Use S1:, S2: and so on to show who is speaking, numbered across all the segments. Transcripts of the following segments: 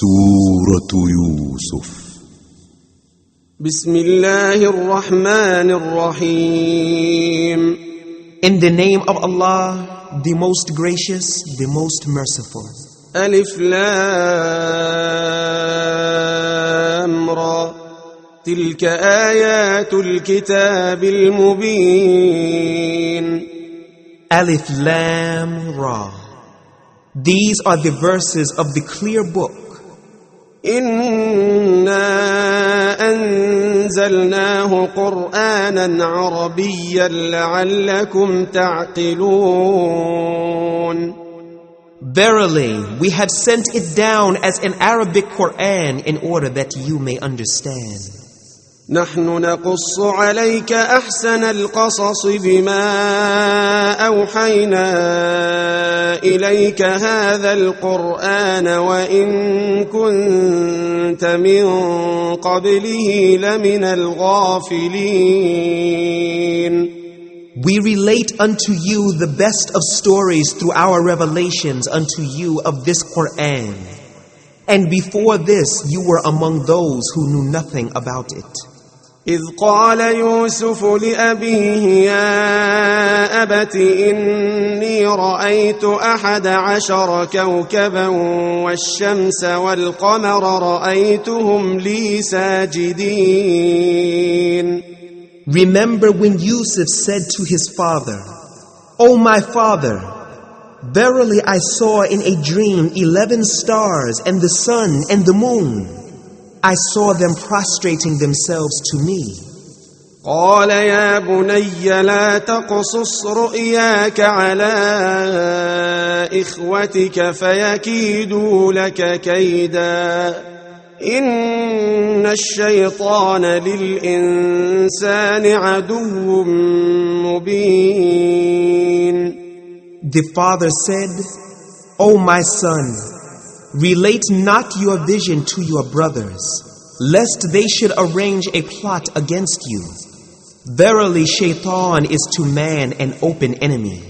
S1: سورة يوسف.
S2: بسم الله الرحمن الرحيم.
S3: In the name of Allah, the most gracious, the most merciful.
S2: ألف لام را تلك آيات الكتاب المبين.
S3: Alif Lam Ra. These are the verses of the clear book.
S2: إنا أنزلناه قرآنا عربيا لعلكم تعقلون.
S3: Verily, we have sent it down as an Arabic Qur'an in order that you may understand.
S2: نحن نقص عليك أحسن القصص بما أوحينا إليك هذا القرآن وإن كنت من قبله لمن الغافلين.
S3: We relate unto you the best of stories through our revelations unto you of this Qur'an. And before this you were among those who knew nothing about it.
S2: إذ قال يوسف لأبيه يا أبت إني رأيت 11 كوكبا والشمس والقمر رأيتهم لي ساجدين.
S3: Remember when Yusuf said to his father, "O my father, verily I saw in a dream 11 stars and the sun and the moon. I saw them prostrating themselves to me."
S2: قال يا بني لا تقصص رؤياك على إخوتك فيكيدوا لك كيدا إن الشيطان للإنسان عدو مبين.
S3: The father said, "O my son, relate not your vision to your brothers, lest they should arrange a plot against you. Verily, Shaitan is to man an open enemy."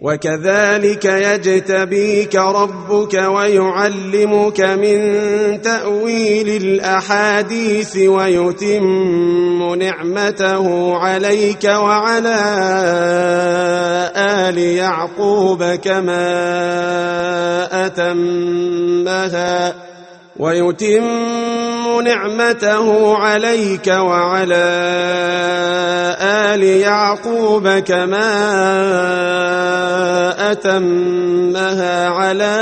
S2: وكذلك يجتبيك ربك ويعلمك من تأويل الأحاديث ويتم نعمته عليك وعلى آل يعقوب كما أتمها على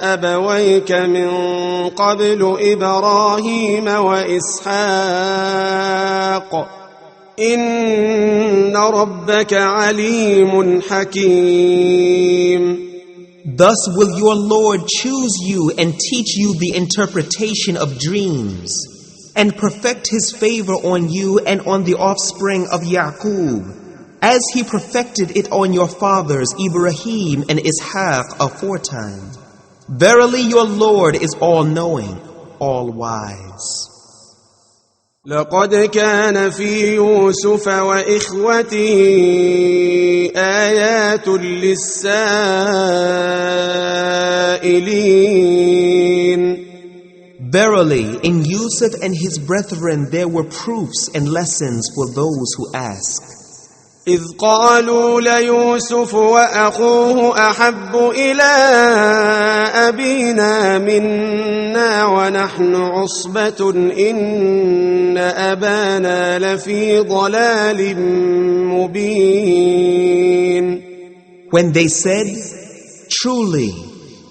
S2: أبويك من قبل إبراهيم وإسحاق إن ربك عليم حكيم.
S3: Thus will your Lord choose you and teach you the interpretation of dreams, and perfect His favor on you and on the offspring of Yaqub, as He perfected it on your fathers Ibrahim and Ishaq aforetime. Verily your Lord is all-knowing, all-wise.
S2: لقد كان في يوسف وإخوته آيات للسائلين.
S3: Verily, in Yusuf and his brethren there were proofs and lessons for those who ask.
S2: إذ قالوا ليوسف وأخوه أحب إلى أبينا منا ونحن عصبة إن أبانا لفي ضلال مبين.
S3: When they said, "Truly,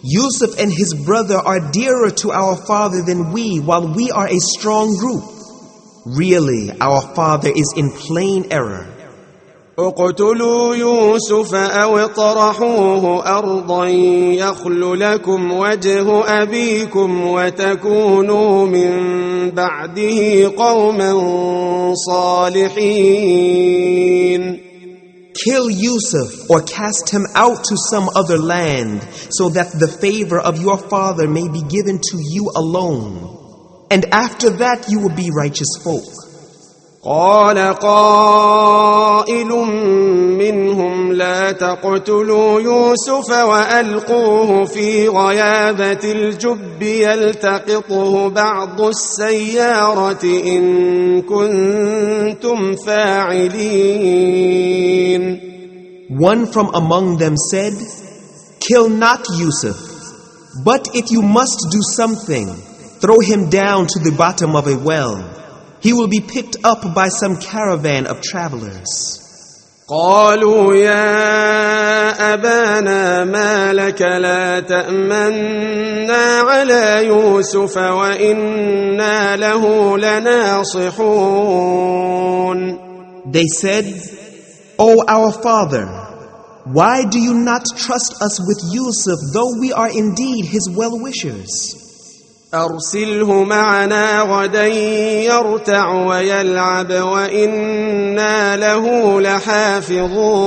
S3: Yusuf and his brother are dearer to our father than we, while we are a strong group. Really, our father is in plain error."
S2: اقتلوا يوسف أو اطرحوه أرضا يخل لكم وجه أبيكم وتكونوا من بعده قوما صالحين.
S3: Kill Yusuf or cast him out to some other land, so that the favor of your father may be given to you alone. And after that you will be righteous folk.
S2: قال قائل منهم لا تقتلوا يوسف وألقوه في غيابة الجب يلتقطه بعض السيارة إن كنتم فاعلين.
S3: One from among them said, "Kill not Yusuf, but if you must do something, throw him down to the bottom of a well. He will be picked up by some caravan of travelers."
S2: قالوا يا أبانا ما لك لا تأمنا على يوسف وإنا له لناصحون.
S3: They said, "O our father, why do you not trust us with Yusuf, though we are indeed his well-wishers?
S2: أرسله معنا غدا يرتع ويلعب وإنا له لحافظون.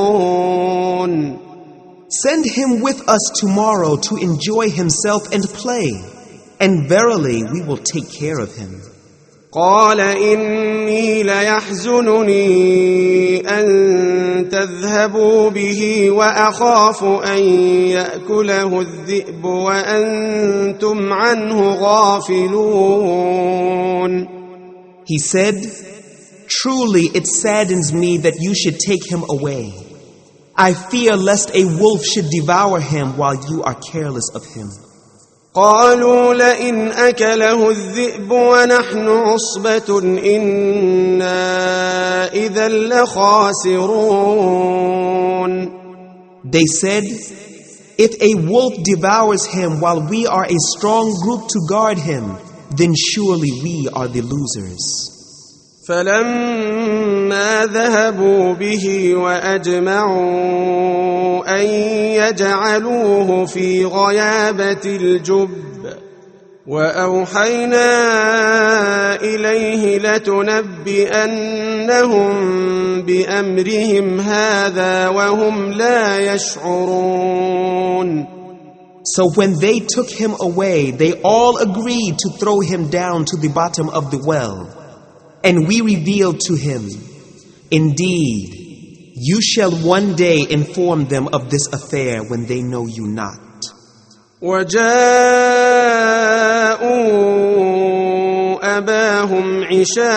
S3: Send him with us tomorrow to enjoy himself and play, and verily we will take care of him."
S2: قال إني ليحزنني أن تذهبوا به وأخاف أن يأكله الذئب وأنتم عنه غافلون.
S3: He said, "Truly it saddens me that you should take him away. I fear lest a wolf should devour him while you are careless of him."
S2: قالوا لئن أكله الذئب ونحن عصبة إنا إذا لخاسرون.
S3: They said, "If a wolf devours him while we are a strong group to guard him, then surely we are the losers."
S2: فلما ذهبوا به وأجمعوا أن يجعلوه في غيابة الجب وأوحينا إليه لتنبئنهم بأمرهم هذا وهم لا يشعرون.
S3: So when they took him away, they all agreed to throw him down to the bottom of the well. And we revealed to him, "Indeed, you shall one day inform them of this affair when they know you not."
S2: وجاءوا أباهم عشاء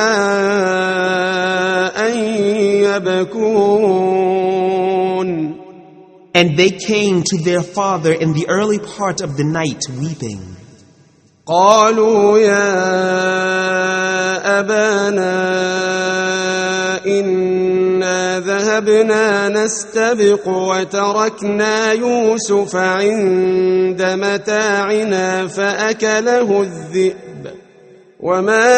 S2: يبكون.
S3: And they came to their father in the early part of the night weeping.
S2: قالوا يا أبانا إنا ذهبنا نستبق وتركنا يوسف عند متاعنا فأكله الذئب وما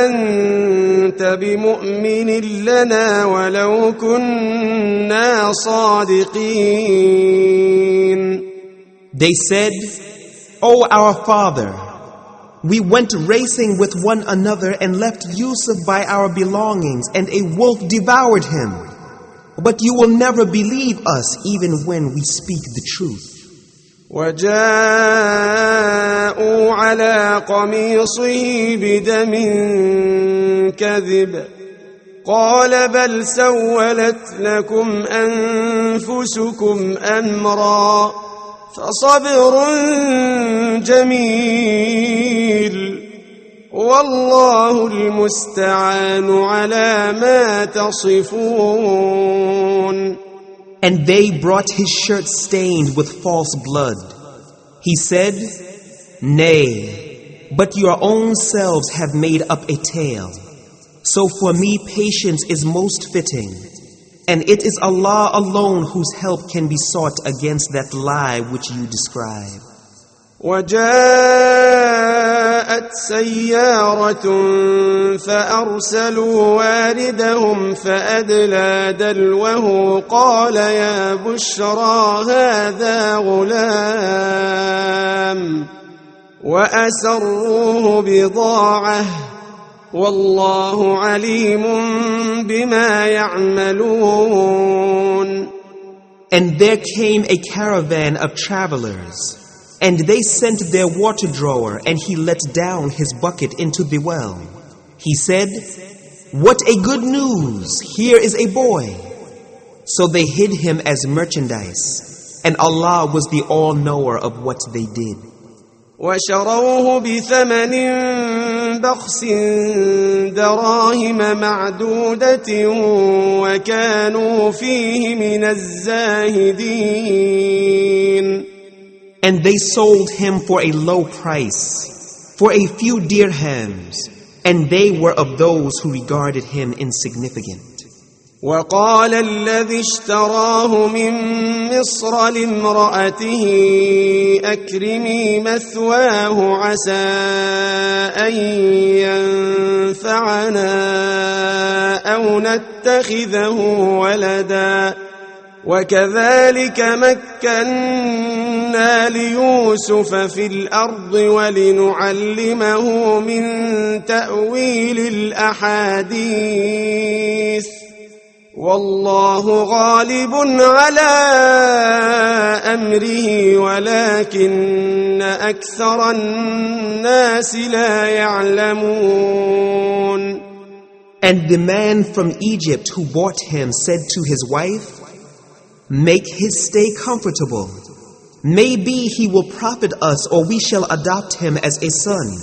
S2: أنت بمؤمن لنا ولو كنا صادقين.
S3: They said, "O our father, we went racing with one another and left Yusuf by our belongings, and a wolf devoured him. But you will never believe us even when we speak the truth."
S2: وجاءوا على قميصه بدم كذب قال بل سولت لكم أنفسكم أمرا فصبر جميل والله المستعان على ما تصفون.
S3: And they brought his shirt stained with false blood. He said, "Nay, but your own selves have made up a tale. So for me patience is most fitting. And it is Allah alone whose help can be sought against that lie which you describe."
S2: وجاءت سيارة فأرسلوا واردهم فأدلى دلوه قال يا بشرى هذا غلام وأسروه بضاعة والله عليم بما يعملون.
S3: And there came a caravan of travelers, and they sent their water drawer, and he let down his bucket into the well. He said, "What a good news! Here is a boy." So they hid him as merchandise, and Allah was the all-knower of what they did.
S2: وشروه بثمن بخس دراهم معدودة وكانوا فيه من الزاهدين.
S3: And they sold him for a low price, for a few dirhams, and they were of those who regarded him insignificant.
S2: وقال الذي اشتراه من مصر لامرأته أكرمي مثواه عسى أن ينفعنا أو نتخذه ولدا وكذلك مكنا ليوسف في الأرض ولنعلمه من تأويل الأحاديث والله غالب على أمره ولكن أكثر الناس لا يعلمون.
S3: And the man from Egypt who bought him said to his wife, "Make his stay comfortable. Maybe he will profit us, or we shall adopt him as a son."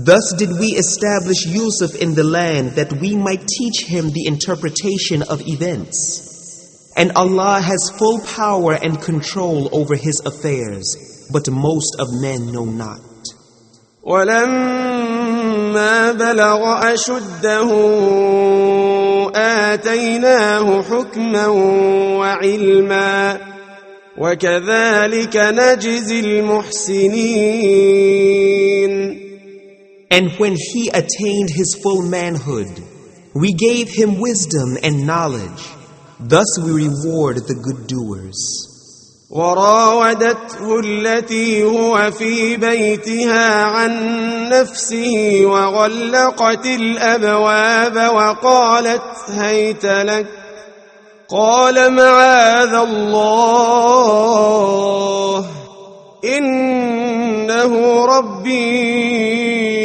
S3: Thus did we establish Yusuf in the land that we might teach him the interpretation of events. And Allah has full power and control over his affairs, but most of men know not.
S2: وَلَمَّا بَلَغَ أَشُدَّهُ آتَيْنَاهُ حُكْمًا وَعِلْمًا وَكَذَلِكَ نَجْزِي الْمُحْسِنِينَ.
S3: And when he attained his full manhood, we gave him wisdom and knowledge. Thus we reward the good doers.
S2: وراودته التي هو في بيتها عن نفسه وغلقت الأبواب وقالت هيت لك قال معاذ الله إنه ربي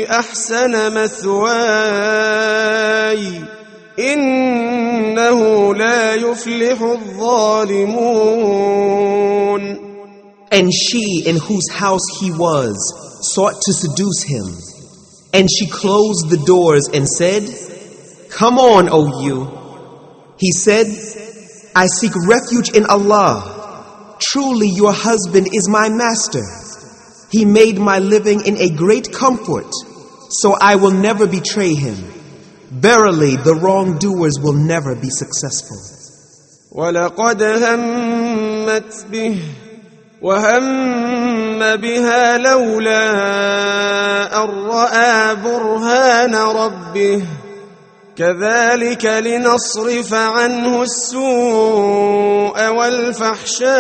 S2: أحسن مثواي إنه لا يفلح الظالمون.
S3: And she in whose house he was sought to seduce him, and she closed the doors and said, "Come on, O you." He said, "I seek refuge in Allah. Truly your husband is my master. He made my living in a great comfort, so I will never betray him. Verily, the wrongdoers will never be successful."
S2: وَلَقَدْ هَمَّتْ بِهِ وَهَمَّ بِهَا لَوْلَا أَن رَّأَىٰ بُرْهَانَ رَبِّهِ كَذَلِكَ لِنَصْرِفَ عَنْهُ السُّوءَ وَالْفَحْشَاءَ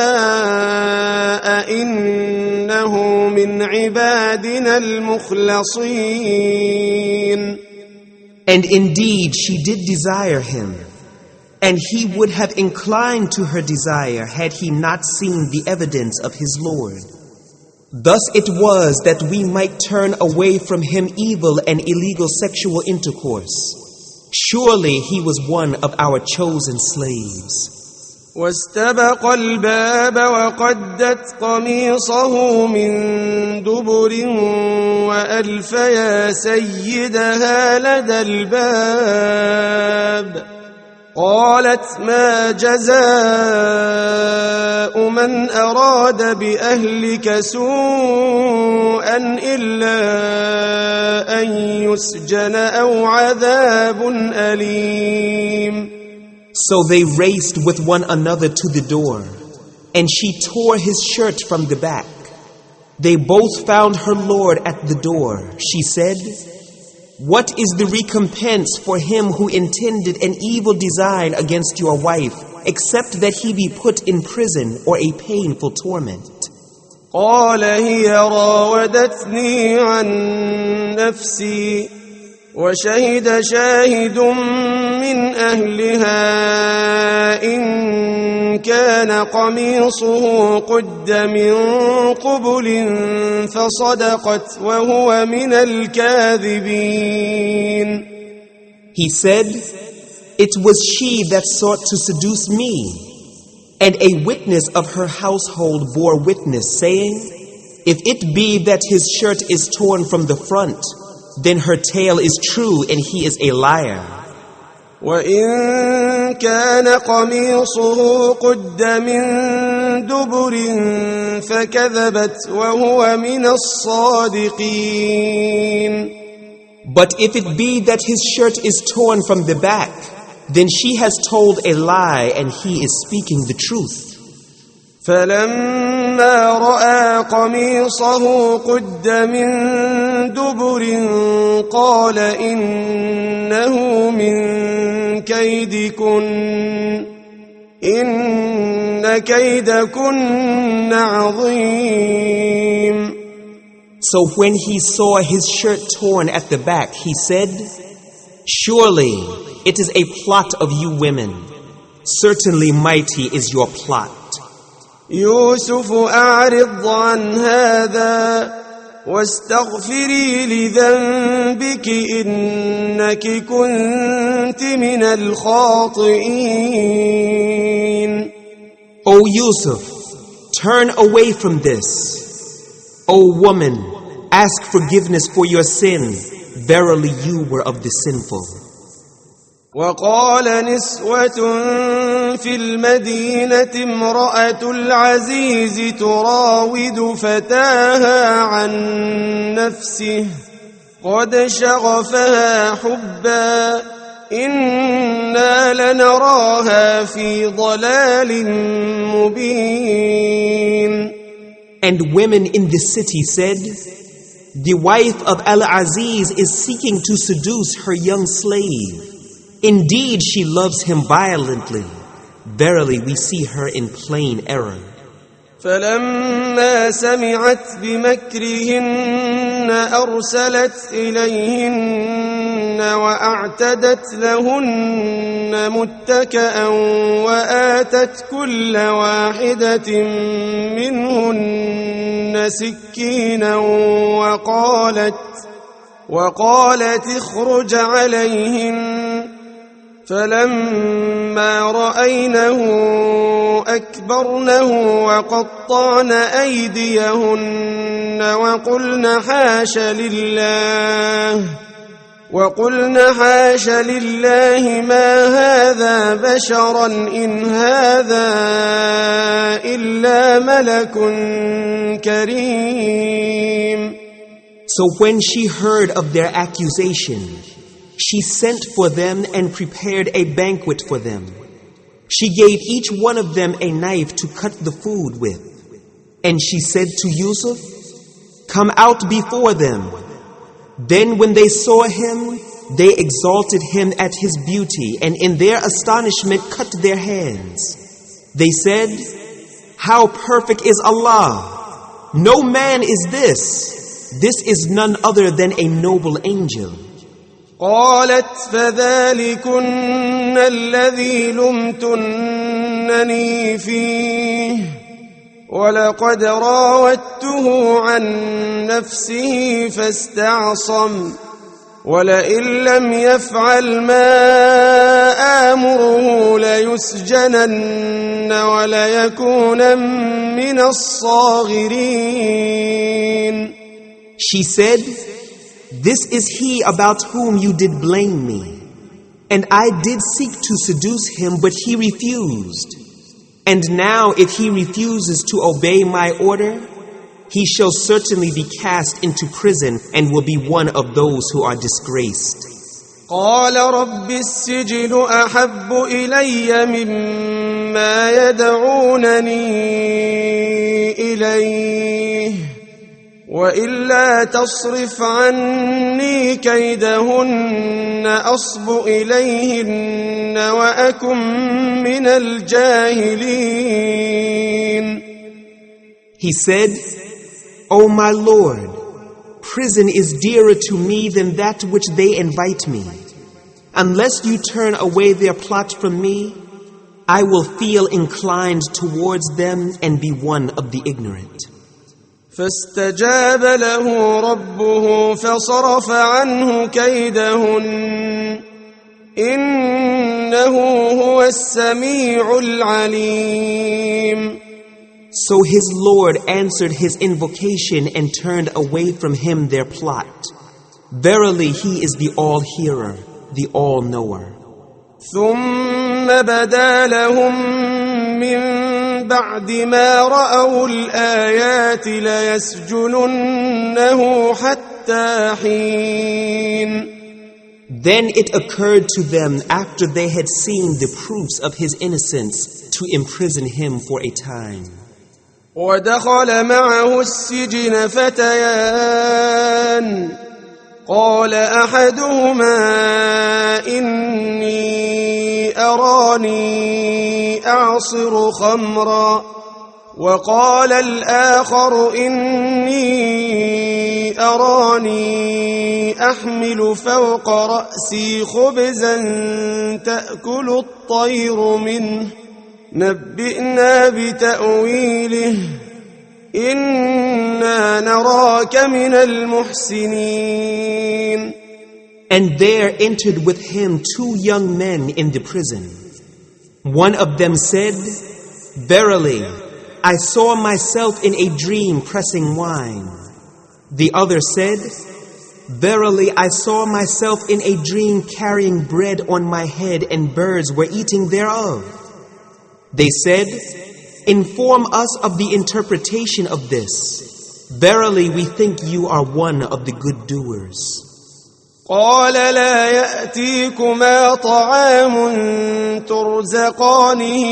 S2: إِنَّهُ مِنْ عِبَادِنَا الْمُخْلَصِينَ.
S3: And indeed she did desire him, and he would have inclined to her desire had he not seen the evidence of his Lord. Thus it was that we might turn away from him evil and illegal sexual intercourse. Surely he was one of our chosen slaves.
S2: واستبق الباب وقدت قميصه من دبر وألف يا سيدها لدى الباب قالت ما جزاء من أراد بأهلك سوءا إلا أن يسجن أو عذاب أليم.
S3: So they raced with one another to the door, and she tore his shirt from the back. They both found her Lord at the door. She said, "What is the recompense for him who intended an evil design against your wife, except that he be put in prison or a painful torment?"
S2: قال هي راودتني عن نفسي وشهد شاهد من أهلها إن كان قميصه قد من قبل فصدقت وهو من الكاذبين.
S3: He said, "It was she that sought to seduce me." And a witness of her household bore witness, saying, "If it be that his shirt is torn from the front, then her tale is true and he is a liar.
S2: وَإِن كَانَ قَمِيصُهُ قُدَّ مِن دُبُرٍ فَكَذَبَتْ وَهُوَ مِنَ الصَّادِقِينَ.
S3: But if it be that his shirt is torn from the back, then she has told a lie and he is speaking the truth.
S2: فَلَمَّا رَأَى قَمِيصَهُ قُدَّ مِن دُبُرٍ قَالَ إِنَّهُ مِن كَيْدِكُنَّ إِنَّ كَيْدَكُنَّ عَظِيمٌ.
S3: So when he saw his shirt torn at the back, he said, "Surely it is a plot of you women. Certainly mighty is your plot."
S2: يوسف أعرض عن هذا واستغفري لذنبك إنك كنت من الخاطئين.
S3: O Yusuf, turn away from this. O woman, ask forgiveness for your sin. Verily you were of the sinful.
S2: وقال نسوة في المدينة امرأة العزيز تراود فتاها عن نفسه قد شغفها حبا إنا لنراها في ضلال مبين.
S3: And women in the city said, "The wife of Al-Aziz is seeking to seduce her young slave. Indeed, she loves him violently. Verily, we see her in plain error."
S2: فلما سمعت بمكرهن أرسلت إليهن وأعتدت لهن متكأ وآتت كل واحدة منهن سكينا وقالت اخرج عليهن. فلما رأينه أكبرنه وقطعن أيديهن وقلن حاش لله ما هذا بشرا إن هذا إلا ملك كريم.
S3: So when she heard of their accusation, she sent for them and prepared a banquet for them. She gave each one of them a knife to cut the food with. And she said to Yusuf, "Come out before them." Then when they saw him, they exalted him at his beauty and in their astonishment cut their hands. They said, "How perfect is Allah! No man is this. This is none other than a noble angel."
S2: قالت فذلكن الذي لمتنني فيه ولقد راودته عن نفسه فاستعصم ولئن لم يفعل ما آمره ليسجنن وليكون من الصاغرين.
S3: She said, "This is he about whom you did blame me. And I did seek to seduce him, but he refused. And now if he refuses to obey my order, he shall certainly be cast into prison and will be one of those who are disgraced."
S2: قال رب السجن أحب إلي مما يدعونني إليه وإلا تصرف عني كيدهن أصب إليهن وأكن من الجاهلين.
S3: He said, "O my Lord, prison is dearer to me than that which they invite me. Unless you turn away their plot from me, I will feel inclined towards them and be one of the ignorant."
S2: فاستجاب له ربه فصرف عنه كيدهن إنه هو السميع العليم.
S3: So his Lord answered his invocation and turned away from him their plot. Verily, he is the all-hearer, the all-knower.
S2: ثم بدا لهم من بعد ما رأوا الآيات ليسجننه حتى حين.
S3: Then it occurred to them after they had seen the proofs of his innocence to imprison him for a time.
S2: ودخل معه السجن فتيان قال أحدهما إني أراني أعصر خمرا وقال الآخر إني أراني أحمل فوق رأسي خبزا تأكل الطير منه نبئنا بتأويله إنا نراك من المحسنين.
S3: And there entered with him 2 young men in the prison. One of them said, Verily, I saw myself in a dream pressing wine. The other said, Verily, I saw myself in a dream carrying bread on my head and birds were eating thereof. They said, Inform us of the interpretation of this. Verily, we think you are one of the good doers.
S2: قال لا يأتيكما طعام ترزقانه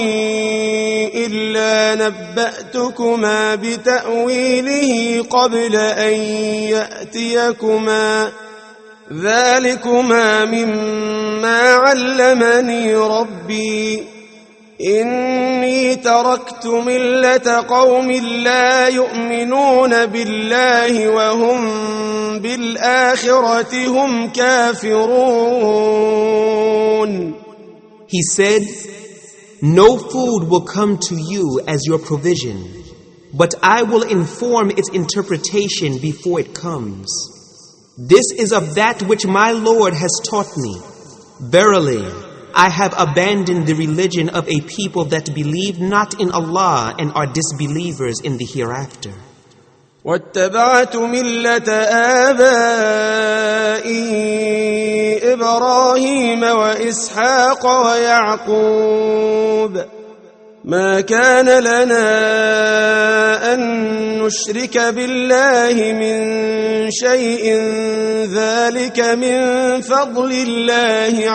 S2: إلا نبأتكما بتأويله قبل أن يأتيكما ذلكما مما علمني ربي إني تركت ملة قوم لا يؤمنون بالله وهم بالآخرة هم كافرون.
S3: He said, No food will come to you as your provision, but I will inform its interpretation before it comes. This is of that which my Lord has taught me. Verily, I have abandoned the religion of a people that believe not in Allah and are disbelievers in the hereafter.
S2: واتبعت ملة آبائي إبراهيم وإسحاق ويعقوب ما كان لنا أن نشرك بالله من شيء ذلك من فضل الله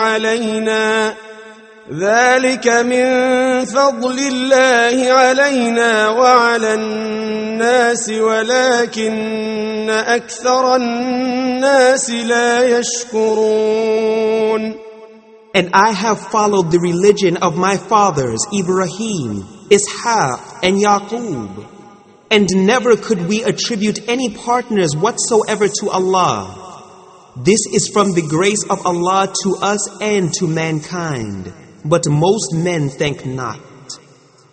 S2: علينا وعلى الناس ولكن أكثر الناس لا يشكرون.
S3: And I have followed the religion of my fathers Ibrahim, Ishaq, and Yaqub. And never could we attribute any partners whatsoever to Allah. This is from the grace of Allah to us and to mankind, but most men thank not.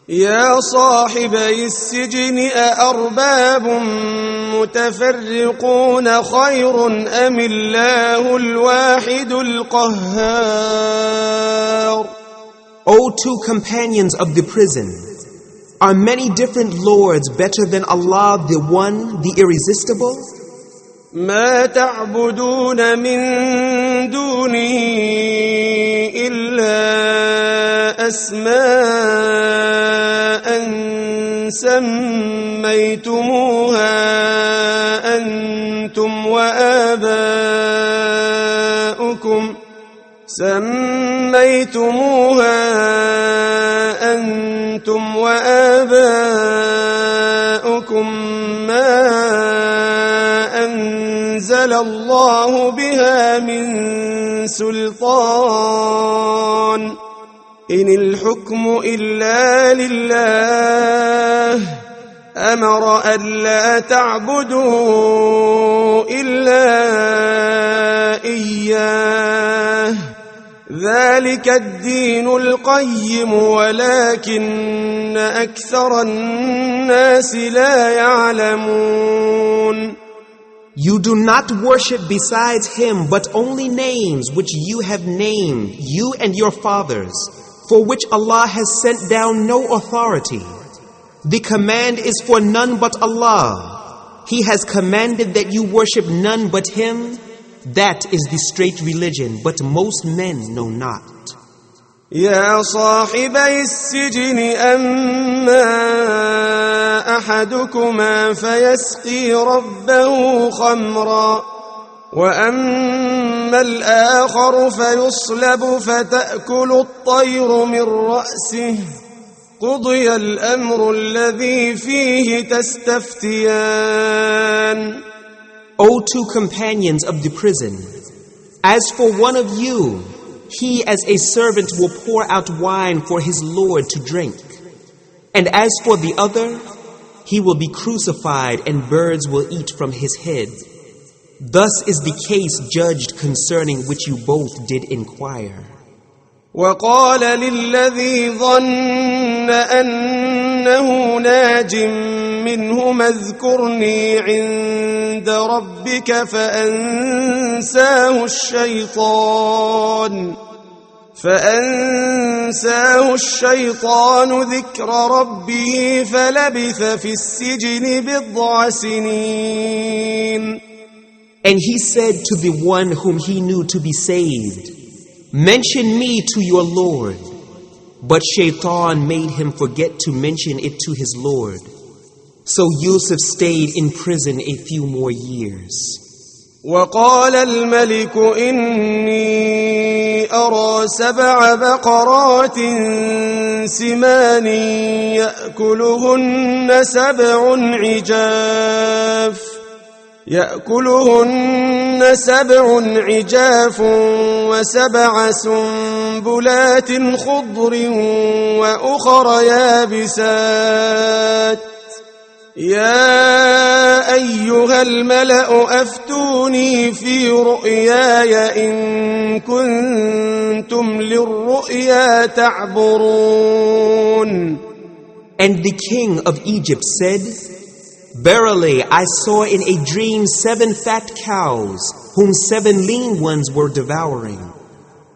S2: يا صاحبي السجن أأرباب متفرقون خير أم الله الواحد القهار.
S3: O 2 companions of the prison, are many different lords better than Allah, the one, the irresistible?
S2: ما تعبدون من دونه إلا أسماء سميتموها أنتم وآباؤكم ما أنزل الله بها من سلطان إن الحكم إلا لله أمر ألا تعبدوا إلا إياه ذلك الدين القيم ولكن أكثر الناس لا يعلمون.
S3: You do not worship besides him, but only names which you have named, you and your fathers, for which Allah has sent down no authority. The command is for none but Allah. He has commanded that you worship none but him. That is the straight religion, but most men know not.
S2: يا صاحبي السجن أما أحدكما فيسقي ربه خمرا وأما الآخر فيصلب فتأكل الطير من رأسه قضي الأمر الذي فيه تستفتيان.
S3: O two companions of the prison, as for one of you, he as a servant will pour out wine for his Lord to drink. And as for the other, he will be crucified and birds will eat from his head. Thus is the case judged concerning which you both did inquire.
S2: وقال للذي ظن أنه ناج منهما اذكرني عند ربك فأنساه الشيطان ذكر ربه فلبث في السجن بضع سنين.
S3: And he said to the one whom he knew to be saved, mention me to your Lord. But Shaitan made him forget to mention it to his Lord. So Yusuf stayed in prison a few more years.
S2: وقال الملك إني أرى 7 بقرات سمان يأكلهن 7 عجاف و7 سنبلات خضر وأخر يابسات. يا أيها الملأ أفتوني في رؤياي إن كنتم للرؤيا تعبرون.
S3: And the king of Egypt said, verily I saw in a dream 7 fat cows, whom 7 lean ones were devouring,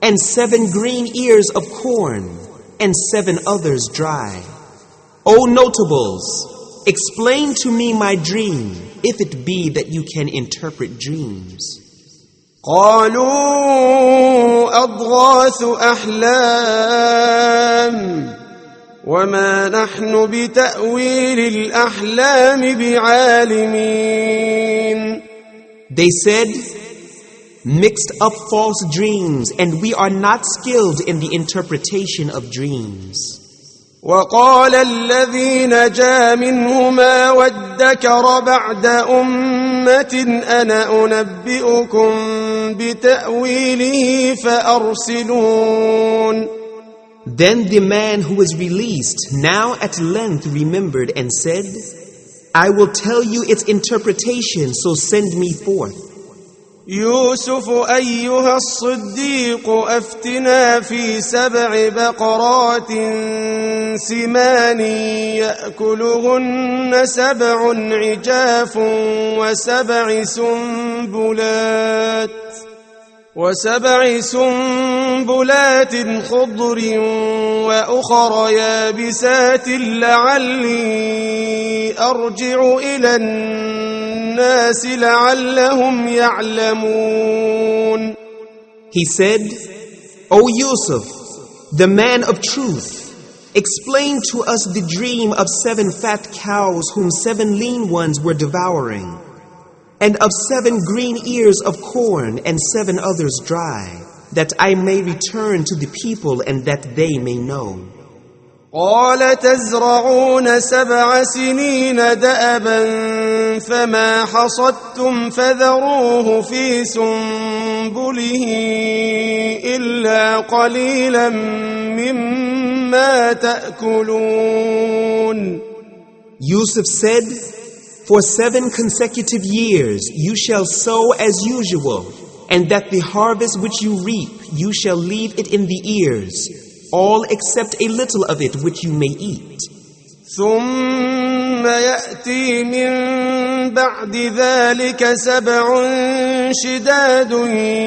S3: and 7 green ears of corn, and 7 others dry. O notables, explain to me my dream, if it be that you can interpret dreams.
S2: قالوا أضغاث أحلام وما نحن بتأويل الأحلام بعالمين.
S3: They said, mixed up false dreams, and we are not skilled in the interpretation of dreams.
S2: وقال الذي نجا منهما وادكر بعد أمة أنا أنبئكم بتأويله فأرسلون.
S3: Then the man who was released now at length remembered and said, I will tell you its interpretation, so send me forth.
S2: يوسف أيها الصديق أفتنا في 7 بقرات سمان يأكلهن 7 عجاف و7 سنبلات خضر وأخر يابسات لعلي أرجع إلى الناس لعلهم يعلمون.
S3: He said, O Yusuf, the man of truth, explain to us the dream of 7 fat cows whom 7 lean ones were devouring, and of 7 green ears of corn and 7 others dry, that I may return to the people and that they may know.
S2: قال تزرعون 7 سنين دأبا فما حصدتم فذروه في سنبله إلا قليلا مما تأكلون.
S3: Yusuf said, for 7 consecutive years you shall sow as usual, and that the harvest which you reap you shall leave it in the ears, all except a little of it which you may eat.
S2: ثم يأتي من بعد ذلك 7 شداد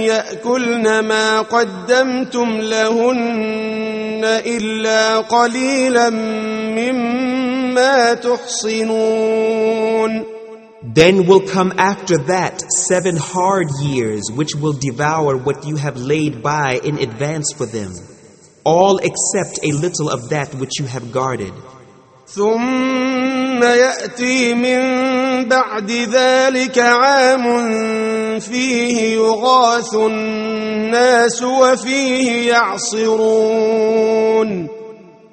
S2: يأكلن ما قدمتم لهن إلا قليلا مما تحصنون.
S3: Then will come after that 7 hard years which will devour what you have laid by in advance for them, all except a little of that which you have guarded.
S2: ثم يأتي من بعد ذلك عام فيه يغاث الناس وفيه يعصرون.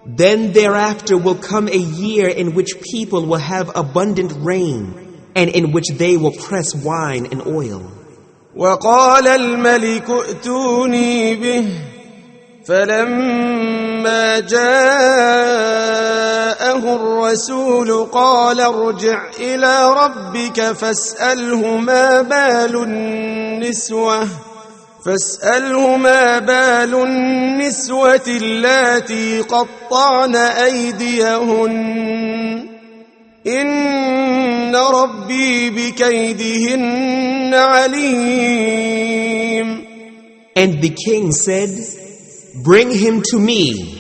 S3: Then thereafter will come a year in which people will have abundant rain, and in which they will press wine and oil.
S2: وقال الملك ائتوني به فلما جاءه الرسول قال ارجع إلى ربك فاسأله ما بال النسوة اللاتي قطعن أيديهن إن ربي بكيدهن عليم.
S3: And the king said, "Bring him to me."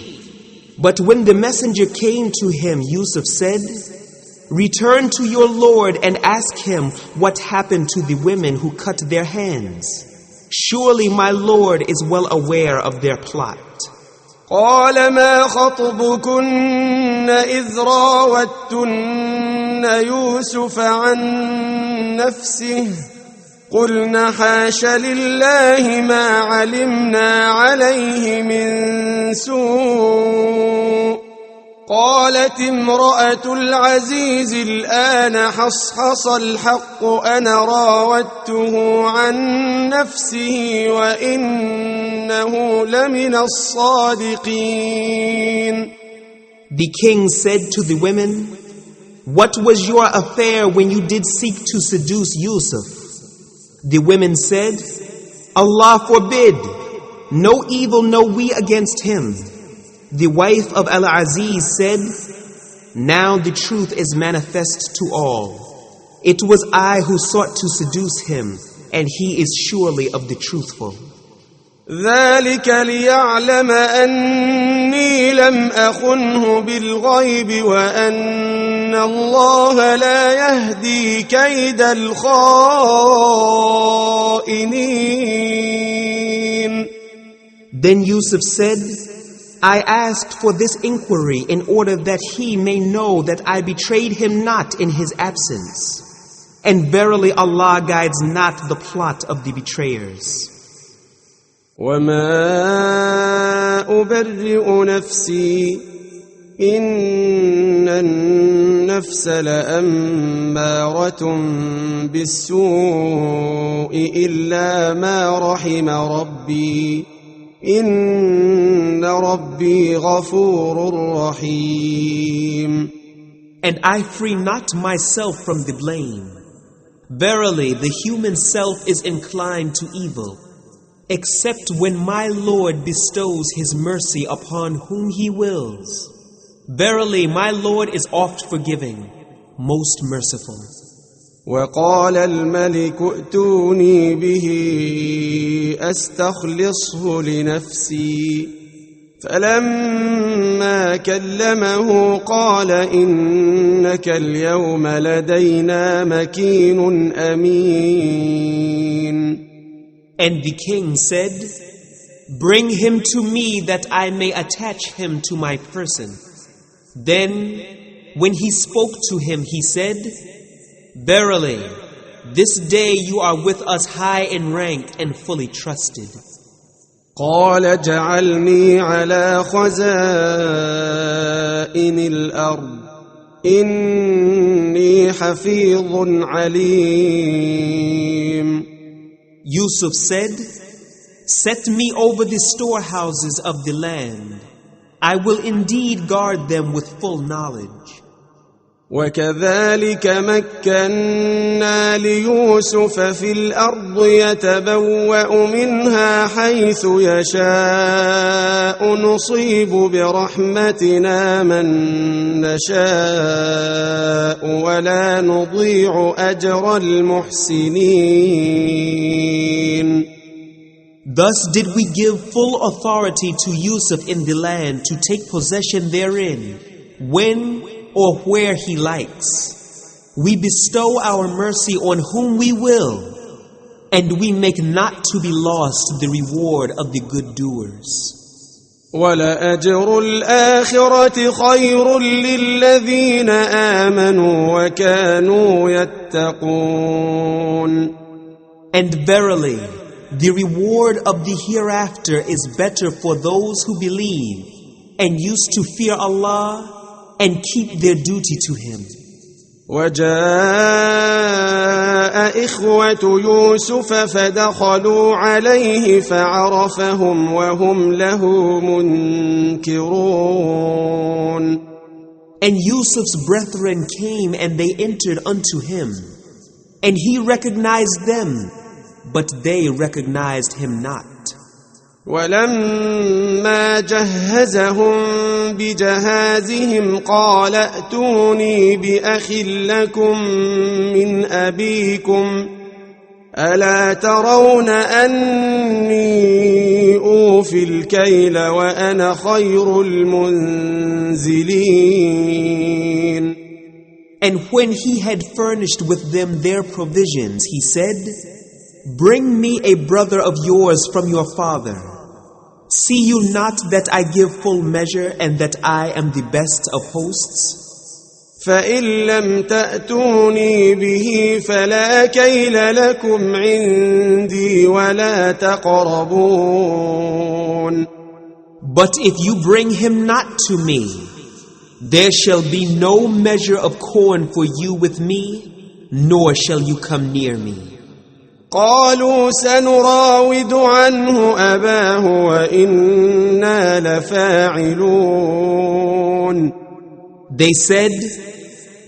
S3: But when the messenger came to him, Yusuf said, "Return to your Lord and ask him what happened to the women who cut their hands. Surely my Lord is well aware of their plot."
S2: قال ما خطبكن إذ راوتن يوسف عن نفسه قلنا حاش لله ما علمنا عليه من سوء. قالت امرأة العزيز الآن حصحص الحق أنا راودته عن نفسه وإنه لمن الصادقين.
S3: The king said to the women, "What was your affair when you did seek to seduce Yusuf?" The women said, "Allah forbid! No evil know we against him." The wife of Al-Aziz said, "Now the truth is manifest to all. It was I who sought to seduce him, and he is surely of the truthful."
S2: ذلك ليعلم أني لم أخنه بالغيب وأن الله لا يهدي كيد الخائنين.
S3: Then Yusuf said, "I asked for this inquiry in order that he may know that I betrayed him not in his absence. And verily Allah guides not the plot of the betrayers."
S2: وما أبرئ نفسي إن النفس لأمارة بالسوء إلا ما رحم ربي إن ربي غفور رحيم.
S3: And I free not myself from the blame. Verily the human self is inclined to evil, except when my Lord bestows his mercy upon whom he wills. Verily my Lord is oft forgiving, most merciful.
S2: وقال الملك ائتوني به أستخلصه لنفسي فلما كلمه قال إنك اليوم لدينا مكين أمين.
S3: And the king said, "Bring him to me that I may attach him to my person." Then, when he spoke to him, he said, "Verily, this day you are with us high in rank and fully trusted."
S2: قال اجعلني على خزائن الأرض إني حفيظ عليم.
S3: Yusuf said, "Set me over the storehouses of the land. I will indeed guard them with full knowledge."
S2: وكذلك مكنا ليوسف في الأرض يتبوأ منها حيث يشاء نصيب برحمتنا من نشاء ولا نضيع أجر المحسنين.
S3: Thus did we give full authority to Yusuf in the land to take possession therein, when or where he likes. We bestow our mercy on whom we will, and we make not to be lost the reward of the good doers.
S2: وَلَأَجْرُ الْآخِرَةِ خَيْرٌ لِلَّذِينَ آمَنُوا وَكَانُوا يَتَّقُونَ.
S3: And verily, the reward of the hereafter is better for those who believe and used to fear Allah and keep their duty to Him.
S2: وجاء إخوة يوسف فدخلوا عليه فعرفهم وهم له منكرون.
S3: And Yusuf's brethren came and they entered unto him, and he recognized them, but they recognized him not.
S2: ولما جهزهم بجهازهم قال ائتوني بأخ لكم من أبيكم ألا ترون أني أوفي الكيل وأنا خير المنزلين.
S3: And when he had furnished with them their provisions, he said, "Bring me a brother of yours from your father. See you not that I give full measure and that I am the best of hosts?
S2: فإن لم تأتوني به فلا كيل لكم عندي ولا تقربون."
S3: But if you bring him not to me, there shall be no measure of corn for you with me, nor shall you come near me.
S2: قالوا سنراود عنه أباه وإنا لفاعلون.
S3: They said,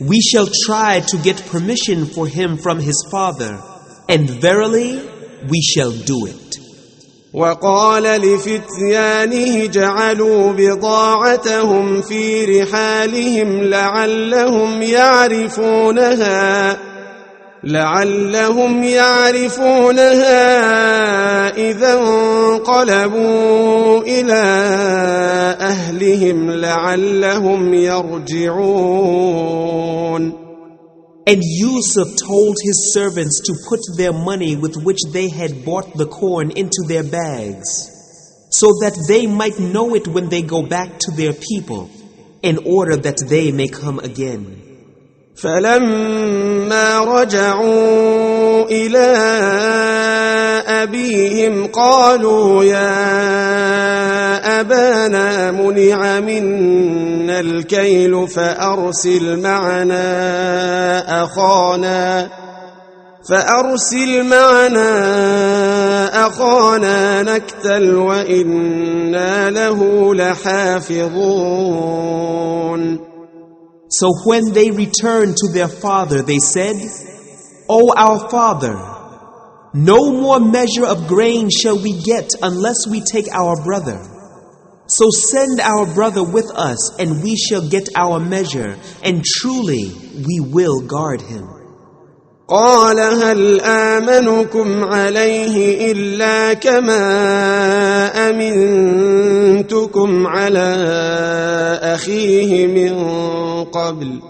S3: "We shall try to get permission for him from his father, and verily we shall do it."
S2: وقال لفتيانه جعلوا بضاعتهم في رحالهم لعلهم يعرفونها إذا انقلبوا إلى أهلهم لعلهم يرجعون.
S3: And Yusuf told his servants to put their money with which they had bought the corn into their bags, so that they might know it when they go back to their people, in order that they may come again.
S2: فلما رجعوا إلى أبيهم قالوا يا أبانا منع منا الكيل فأرسل معنا أخانا نكتل وإنا له لحافظون.
S3: So when they returned to their father, they said, "O our father, no more measure of grain shall we get unless we take our brother. So send our brother with us, and we shall get our measure, and truly we will guard him."
S2: قال هل آمنكم عليه إلا كما أمنتكم على أخيه من قبل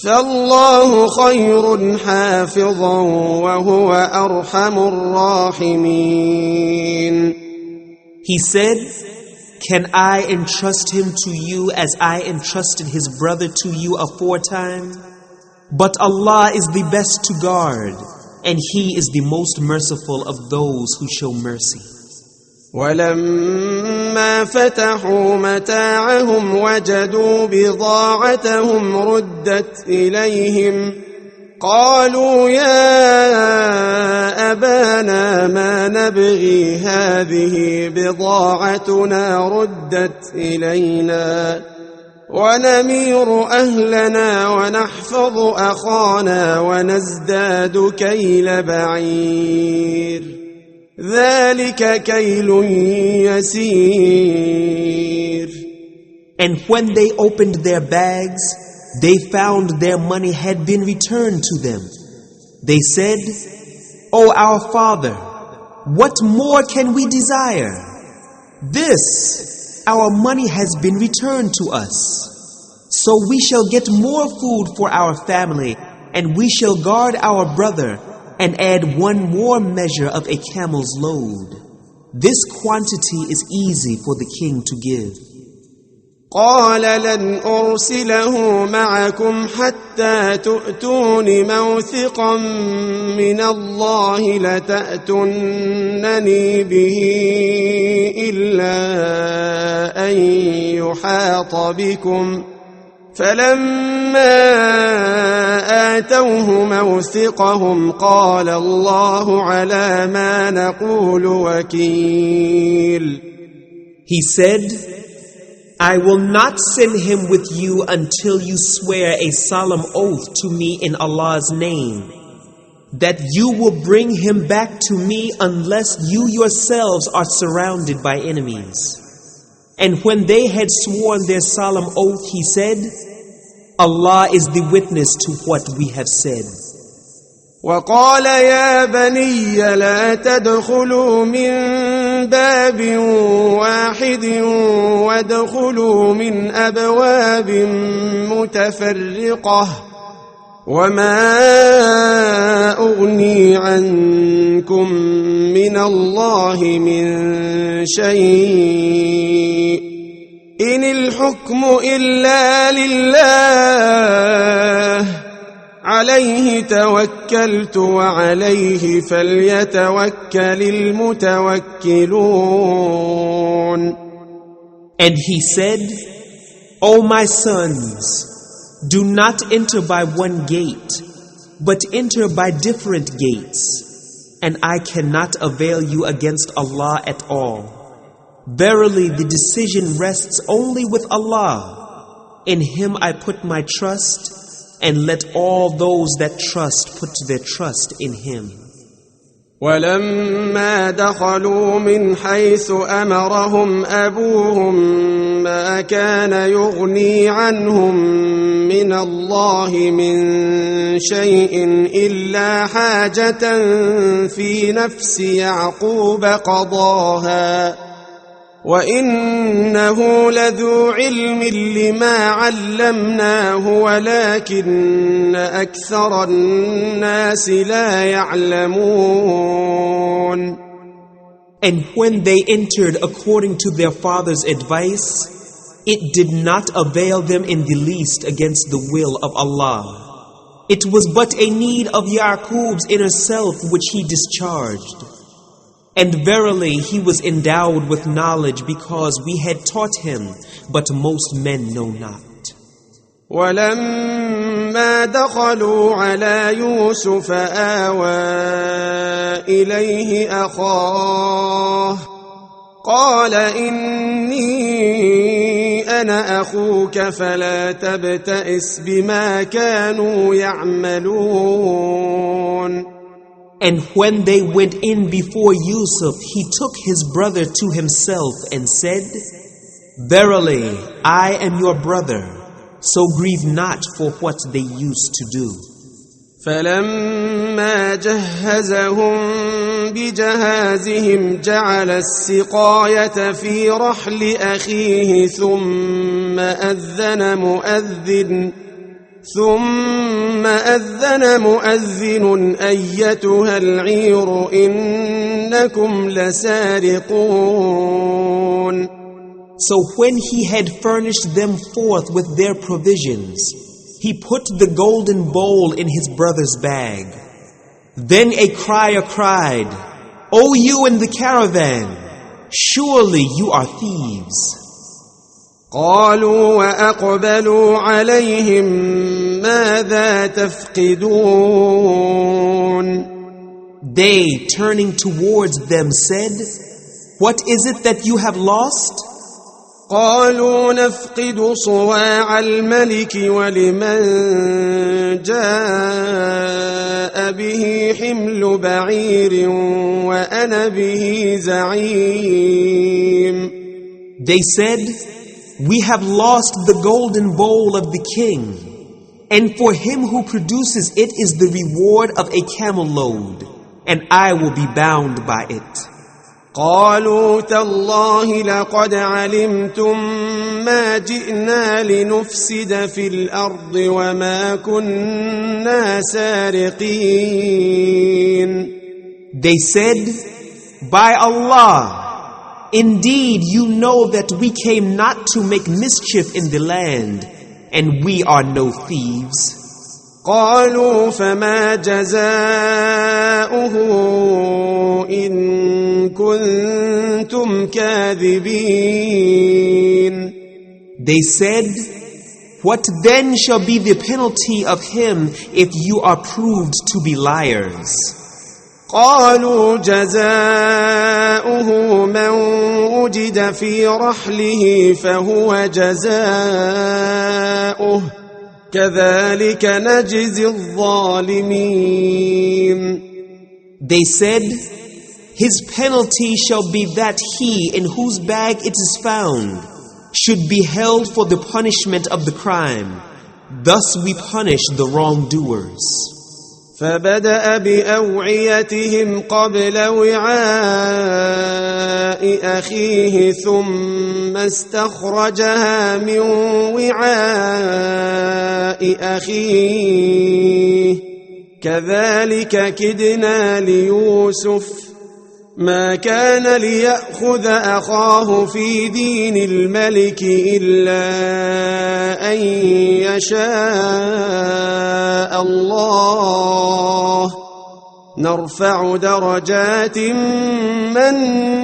S2: فالله خير حافظا وهو أرحم الراحمين.
S3: He said, "Can I entrust him to you as I entrusted his brother to you aforetime? But Allah is the best to guard, and He is the most merciful of those who show mercy."
S2: ولما فتحوا متاعهم وجدوا بضاعتهم ردت إليهم قالوا يا أبانا ما نبغي هذه بضاعتنا ردت إلينا ونمير أهلنا ونحفظ أخانا ونزداد كيل بعير ذلك كيل يسير.
S3: And when they opened their bags, they found their money had been returned to them. They said, "O our father, what more can we desire? This, our money has been returned to us. So we shall get more food for our family, and we shall guard our brother and add one more measure of a camel's load. This quantity is easy for the king to give."
S2: قال لن أرسله معكم حتى تؤتون موثقا من الله لتأتونني به إلا أن يحاط بكم. فلما آتوه موثقهم قال الله على ما نقول وكيل.
S3: He said, "I will not send him with you until you swear a solemn oath to me in Allah's name, that you will bring him back to me unless you yourselves are surrounded by enemies." And when they had sworn their solemn oath, he said, "Allah is the witness to what we have said."
S2: وقال يا بني لا تدخلوا من باب واحد وادخلوا من أبواب متفرقة وما أغني عنكم من الله من شيء إن الحكم إلا لله عليه توكلت وعليه فليتوكل المتوكلون.
S3: And he said, "O my sons, do not enter by one gate, but enter by different gates, and I cannot avail you against Allah at all. Verily the decision rests only with Allah. In Him I put my trust, and let all those that trust put their trust in Him."
S2: ولما دخلوا من حيث أمرهم أبوهم ما كان يغني عنهم من الله من شيء إلا حاجة في نفس يعقوب قضاها وإنه لذو علم لما علمناه ولكن أكثر الناس لا يعلمون.
S3: And when they entered according to their father's advice, it did not avail them in the least against the will of Allah. It was but a need of Yaqub's inner self which he discharged. And verily he was endowed with knowledge because we had taught him, but most men know not.
S2: ولما دخلوا على يوسف آوى إليه أخاه قال إني أنا أخوك فلا تبتئس بما كانوا يعملون.
S3: And when they went in before Yusuf, he took his brother to himself and said, "Verily, I am your brother, so grieve not for what they used to do."
S2: فلما جهزهم بجهازهم جعل السقاية في رحل أخيه ثم أذن مؤذن أيتها العير إنكم لسارقون.
S3: So when he had furnished them forth with their provisions, he put the golden bowl in his brother's bag. Then a crier cried, "O you in the caravan, surely you are thieves."
S2: قالوا وأقبلوا عليهم ماذا تفقدون.
S3: They, turning towards them, said, "What is it that you have lost?"
S2: قالوا نفقد صواع الملك ولمن جاء به حمل بعير وأنا به زعيم.
S3: They said, "We have lost the golden bowl of the king, and for him who produces it is the reward of a camel load, and I will be bound by it."
S2: قالوا تالله لقد علمتم ما جئنا لنفسد في الأرض وما كنا سارقين.
S3: They said, "By Allah, indeed you know that we came not to make mischief in the land, and we are no thieves."
S2: قالوا فما جزاؤه إن كنتم كاذبين.
S3: They said, "What then shall be the penalty of him if you are proved to be liars?"
S2: قالوا جزاؤه من وجد في رحله فهو جزاؤه كذلك نجزي الظالمين.
S3: They said, "His penalty shall be that he in whose bag it is found should be held for the punishment of the crime. Thus we punish the wrongdoers."
S2: فبدأ بأوعيتهم قبل وعاء أخيه ثم استخرجها من وعاء أخيه كذلك كدنا ليوسف ما كان ليأخذ أخاه في دين الملك إلا أن يشاء الله نرفع درجات من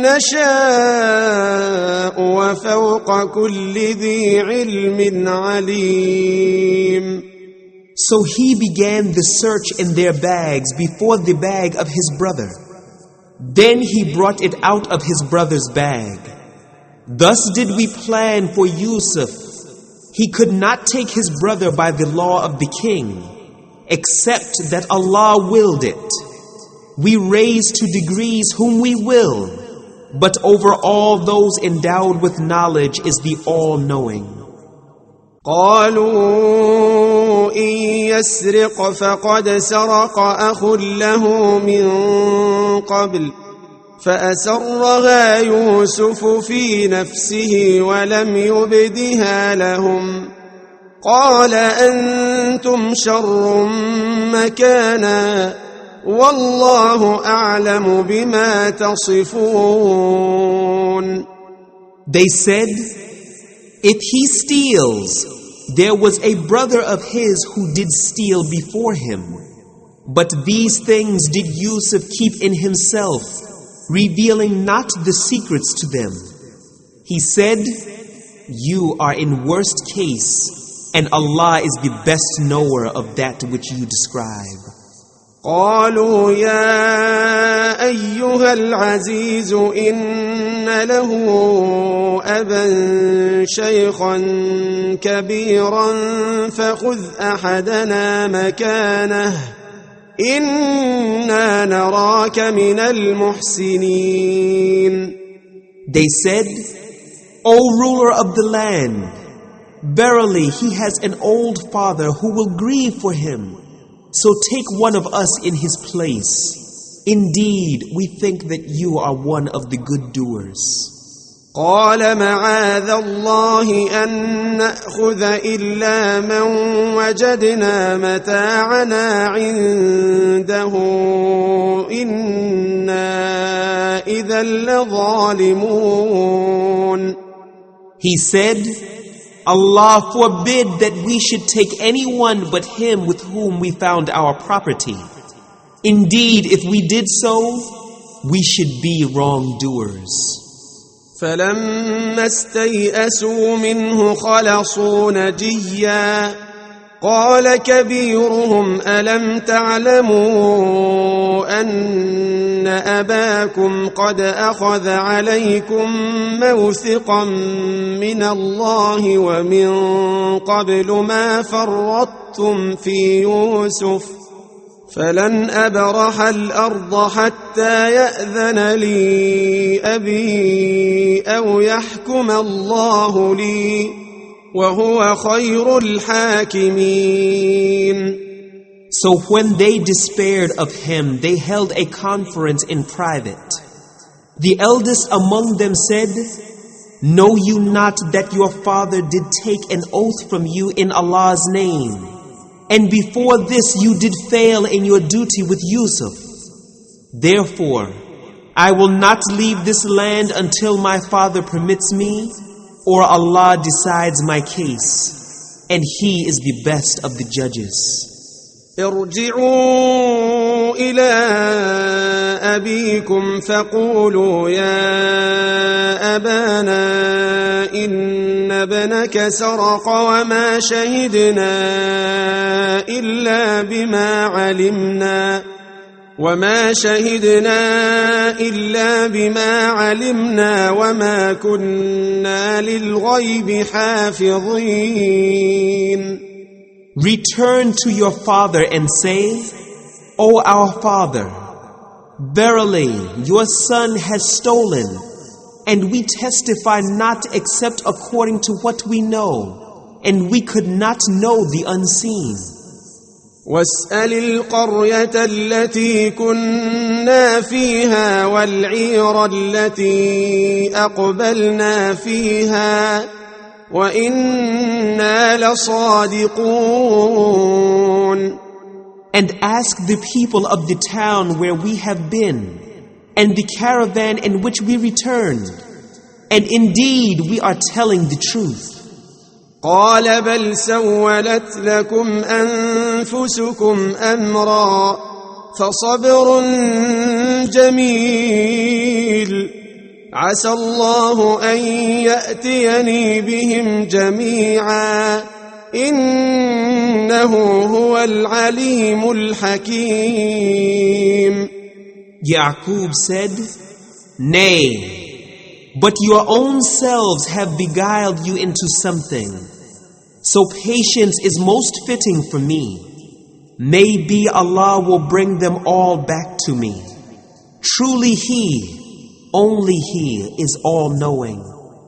S2: نشاء وفوق كل ذي علم عليم.
S3: So he began the search in their bags before the bag of his brother. Then he brought it out of his brother's bag. Thus did we plan for Yusuf. He could not take his brother by the law of the king, except that Allah willed it. We raise to degrees whom we will, but over all those endowed with knowledge is the all-knowing.
S2: قالوا إن يسرق فقد سرق أخ له من قبل فأسرها يوسف في نفسه ولم يبدها لهم قال أنتم شر مكانا والله أعلم بما تصفون.
S3: They said, "If he steals, there was a brother of his who did steal before him. But these things did Yusuf keep in himself, revealing not the secrets to them." He said, "You are in worst case, and Allah is the best knower of that which you describe."
S2: قالوا يا أيها العزيز إن له أبا شيخا كبيرا فخذ أحدنا مكانه إنا نراك من المحسنين.
S3: They said, "O ruler of the land, verily he has an old father who will grieve for him. So take one of us in his place. Indeed, we think that you are one of the good doers."
S2: قال معاذ الله أن نأخذ إلا من وجدنا متاعنا عنده إنا إذا لظالمون.
S3: He said, "Allah forbid that we should take anyone but him with whom we found our property. Indeed, if we did so, we should be wrongdoers."
S2: فلما استيئسوا منه خلصوا نجيا قال كبيرهم ألم تعلموا أن أباكم قد أخذ عليكم موثقا من الله ومن قبل ما فرطتم في يوسف فلن أبرح الأرض حتى يأذن لي أبي أو يحكم الله لي وهو خير الحاكمين.
S3: So when they despaired of him, they held a conference in private. The eldest among them said, "Know you not that your father did take an oath from you in Allah's name? And before this you did fail in your duty with Yusuf. Therefore, I will not leave this land until my father permits me, or Allah decides my case, and He is the best of the judges."
S2: ارجعوا إلى أبيكم فقولوا يا أبانا إن ابنك سرق وما شهدنا إلا بما علمنا وما كنا للغيب حافظين.
S3: Return to your father and say, "O our father, verily your son has stolen, and we testify not except according to what we know, and we could not know the unseen."
S2: واسأل القرية التي كنا فيها والعير التي أقبلنا فيها وإنا لصادقون.
S3: And ask the people of the town where we have been, and the caravan in which we returned, and indeed we are telling the truth.
S2: قال بل سولت لكم أنفسكم أمرا فصبر جميل عسى الله أن يأتيني بهم جميعا إنه هو العليم الحكيم.
S3: Yaqub said, "Nay, but your own selves have beguiled you into something. So patience is most fitting for me. Maybe Allah will bring them all back to me. Truly He, only He is all-knowing,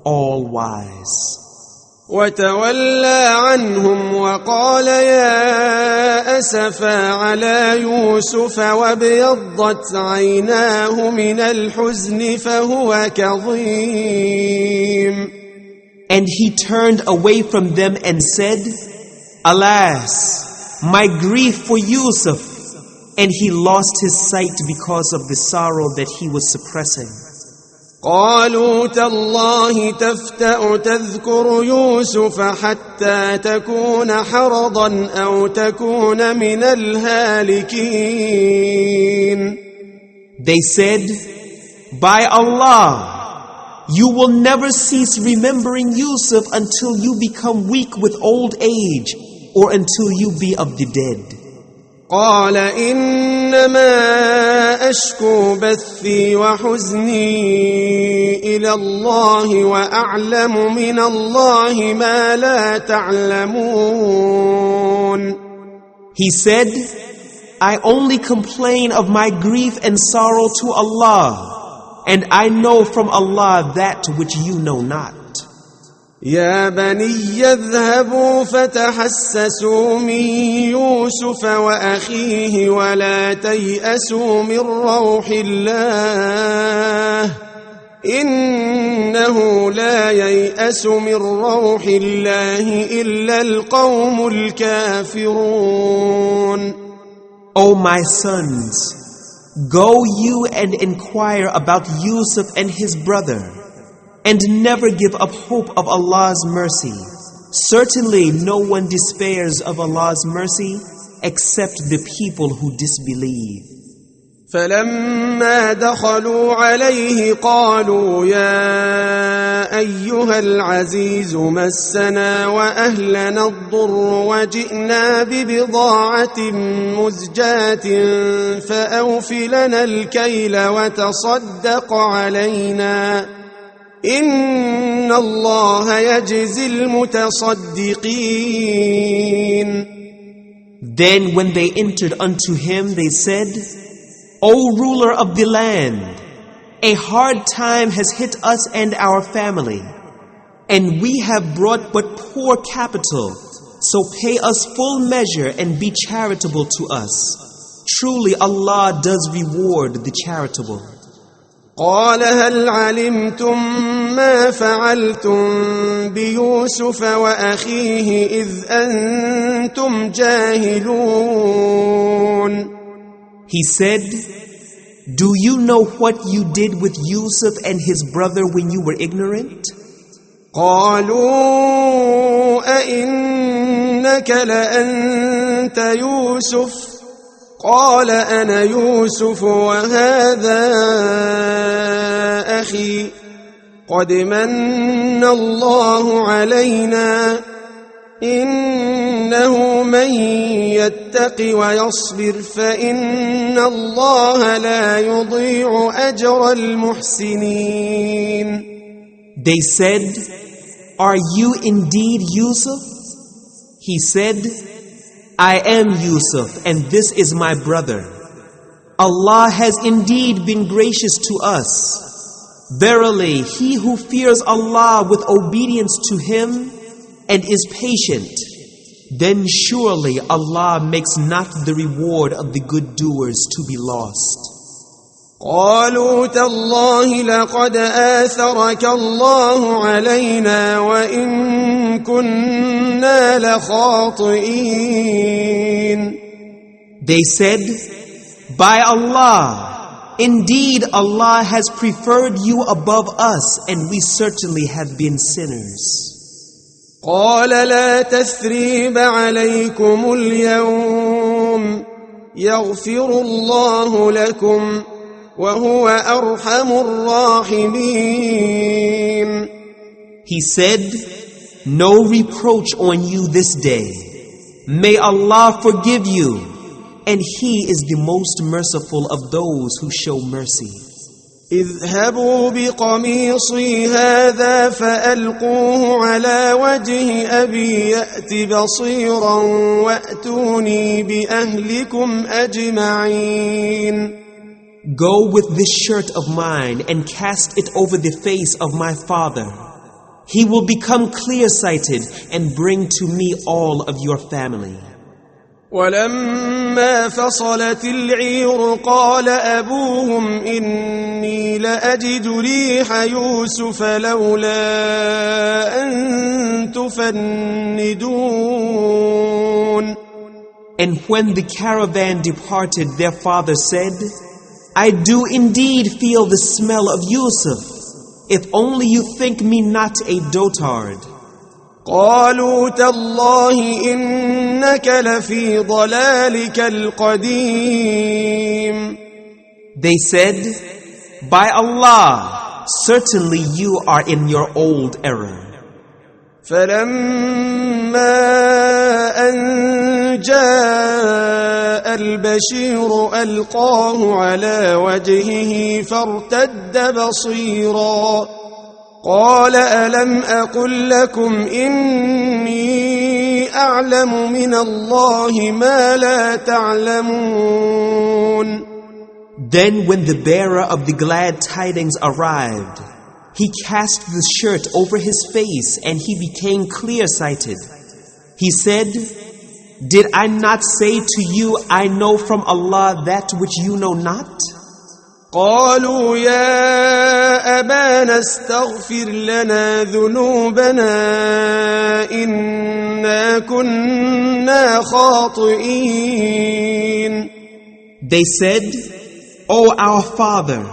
S3: all-wise."
S2: وتولى عنهم وقال يا أسفا على يوسف وابيضت عيناه من الحزن فهو كظيم.
S3: And he turned away from them and said, "Alas, my grief for Yusuf," and he lost his sight because of the sorrow that he was suppressing.
S2: قالوا تالله تفتأ تذكر يوسف حتى تكون حرضا أو تكون من الهالكين.
S3: They said, "By Allah, you will never cease remembering Yusuf until you become weak with old age, or until you be of the dead."
S2: قال إنما أشكو بثي وحزني إلى الله وأعلم من الله ما لا تعلمون.
S3: He said, "I only complain of my grief and sorrow to Allah, and I know from Allah that which you know not."
S2: يا بني اذهبوا فتحسسوا من يوسف وأخيه ولا تيأسوا من روح الله إنه لا ييأس من روح الله إلا القوم الكافرون.
S3: O my sons, go you and inquire about Yusuf and his brother, and never give up hope of Allah's mercy. Certainly no one despairs of Allah's mercy except the people who disbelieve.
S2: فلما دخلوا عليه قالوا يا أيها العزيز مسنا وأهلنا الضر وجئنا ببضاعة مزجاة فأوف لنا الكيل وتصدق علينا إن الله يجزي المتصدقين.
S3: Then when they entered unto him, they said, O ruler of the land, a hard time has hit us and our family, and we have brought but poor capital, so pay us full measure and be charitable to us. Truly Allah does reward the charitable.
S2: قال هل علمتم ما فعلتم بيوسف وأخيه إذ أنتم جاهلون.
S3: He said, Do you know what you did with Yusuf and his brother when you were ignorant?
S2: قالوا أئنك لأنت يوسف قال أنا يوسف وهذا أخي قد من الله علينا إنه من يتق ويصبر فإن الله لا يضيع أجر المحسنين.
S3: They said, Are you indeed Yusuf? He said, I am Yusuf, and this is my brother. Allah has indeed been gracious to us. Verily, he who fears Allah with obedience to Him and is patient, then surely Allah makes not the reward of the good doers to be lost.
S2: قالوا تالله لقد آثرك الله علينا وإن كنا لخاطئين.
S3: They said, By Allah, indeed Allah has preferred you above us, and we certainly have been sinners.
S2: قال لا تثريب عليكم اليوم يغفر الله لكم وهو أرحم الراحمين.
S3: He said, No reproach on you this day. May Allah forgive you, and He is the most merciful of those who show mercy.
S2: اذهبوا بقميصي هذا فألقوه على وجه أبي يأت بصيرا وأتوني بأهلكم أجمعين.
S3: Go with this shirt of mine and cast it over the face of my father. He will become clear-sighted and bring to me all of your family.
S2: ولما فصلت العير قال أبوهم إني لأجد ريح يوسف لولا أن تفندون.
S3: And when the caravan departed, their father said, I do indeed feel the smell of Yusuf, if only you think me not a dotard.
S2: قالوا تالله إنك لفي ضلالك القديم.
S3: They said, By Allah, certainly you are in your old error.
S2: فلما أن جاء البشير ألقاه على وجهه فارتد بصيرا قال ألم أقل لكم إني أعلم من الله ما لا تعلمون.
S3: Then when the bearer of the glad tidings arrived, he cast the shirt over his face and he became clear-sighted. He said, Did I not say to you, I know from Allah that which you know not?
S2: قالوا يا أبانا استغفر لنا ذنوبنا إنا كنا خاطئين.
S3: They said, O our father,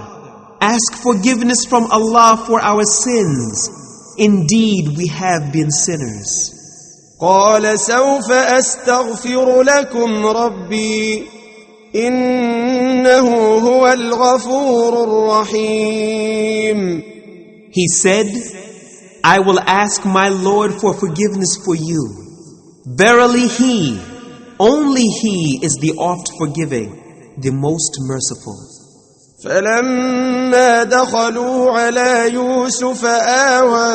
S3: ask forgiveness from Allah for our sins. Indeed, we have been sinners.
S2: قال سوف أستغفر لكم ربي إنه هو الغفور الرحيم.
S3: He said, I will ask my Lord for forgiveness for you. Verily He, only He is the oft forgiving, the most merciful.
S2: فلما دخلوا على يوسف آوى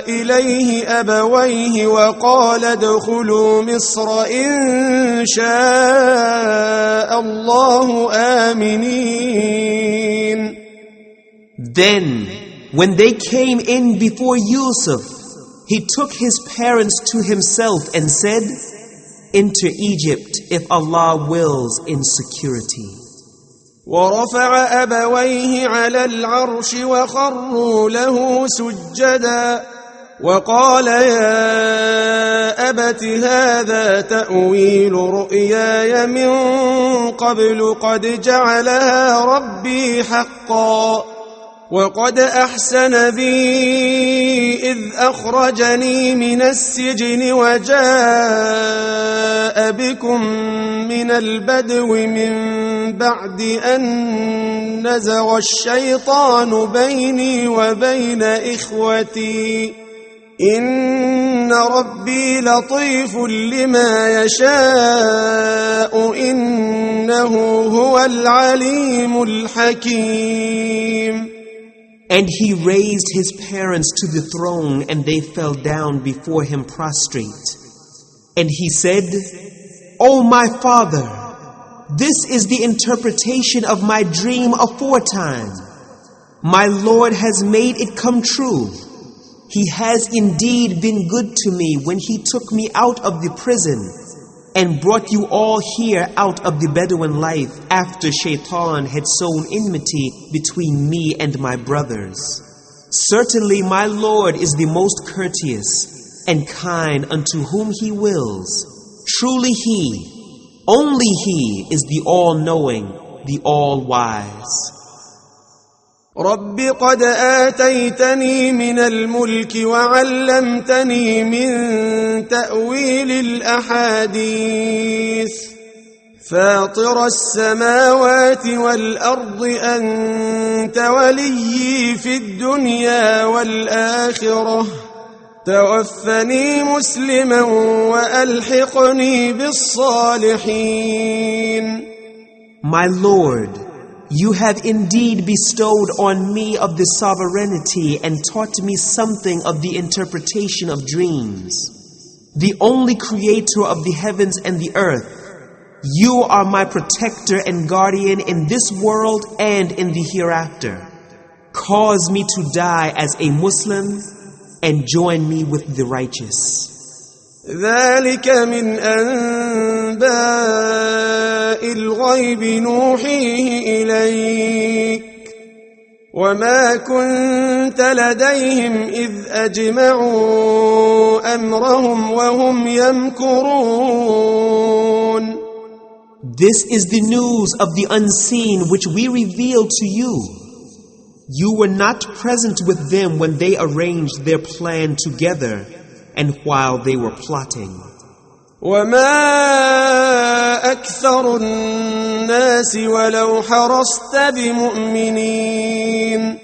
S2: إليه أبويه وقال ادخلوا مصر إن شاء الله آمنين.
S3: Then, when they came in before Yusuf, he took his parents to himself and said, enter Egypt if Allah wills in security.
S2: ورفع أبويه على العرش وخروا له سجدا وقال يا أبت هذا تأويل رؤياي من قبل قد جعلها ربي حقا وقد أحسن بي إذ أخرجني من السجن وجاء بكم من البدو من بعد أن نزغ الشيطان بيني وبين إخوتي إن ربي لطيف لما يشاء إنه هو العليم الحكيم.
S3: And he raised his parents to the throne, and they fell down before him prostrate. And he said, O my father, this is the interpretation of my dream aforetime. My Lord has made it come true. He has indeed been good to me when He took me out of the prison and brought you all here out of the Bedouin life after Shaitan had sown enmity between me and my brothers. Certainly my Lord is the most courteous and kind unto whom He wills. Truly He, only He is the all-knowing, the all-wise.
S2: رب قد آتيتني من الملك وعلمتني من تأويل الأحاديث فاطر السماوات والأرض أنت وليي في الدنيا والآخرة توفني مسلما وألحقني بالصالحين.
S3: My Lord, You have indeed bestowed on me of the sovereignty and taught me something of the interpretation of dreams. The only creator of the heavens and the earth, You are my protector and guardian in this world and in the hereafter. Cause me to die as a Muslim and join me with the righteous.
S2: ذلك من أنباء الغيب نوحيه إليك وما كنت لديهم إذ أجمعوا أمرهم وهم يمكرون.
S3: This is the news of the unseen which we revealed to you. You were not present with them when they arranged their plan together and while they were plotting.
S2: وما أكثر الناس ولو حرصت بمؤمنين.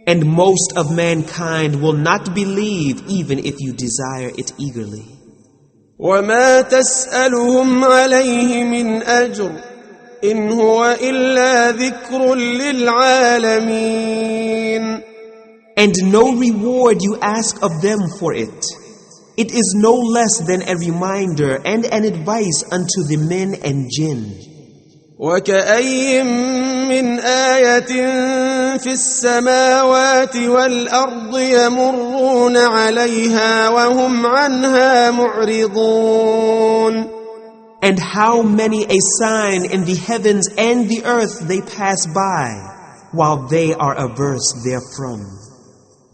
S3: And most of mankind will not believe even if you desire it eagerly.
S2: وما تسألهم عليه من أجر إن هو إلا ذكر للعالمين.
S3: And no reward you ask of them for it. It is no less than a reminder and an advice unto the men and jinn.
S2: وكأي من آية في السماوات والأرض يمرون عليها وهم عنها معرضون.
S3: And how many a sign in the heavens and the earth they pass by, while they are averse therefrom.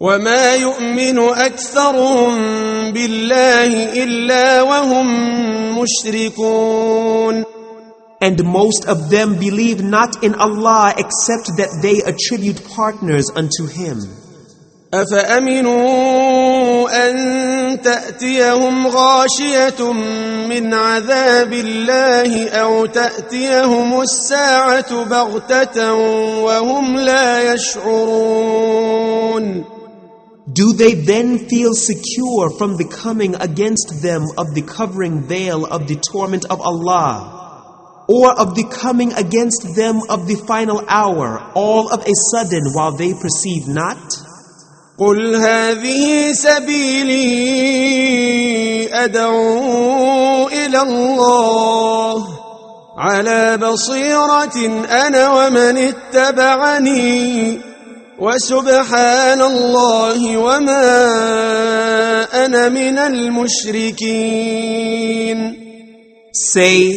S2: وما يؤمن أكثرهم بالله إلا وهم مشركون.
S3: And most of them believe not in Allah except that they attribute partners unto Him.
S2: أفأمنوا أن تأتيهم غاشية من عذاب الله أو تأتيهم الساعة بغتة وهم لا يشعرون.
S3: Do they then feel secure from the coming against them of the covering veil of the torment of Allah, or of the coming against them of the final hour, all of a sudden while they perceive not?
S2: قل هذه سبيلي أدعو إلى الله على بصيرة أنا ومن اتبعني وسبحان الله وما أنا من المشركين.
S3: Say,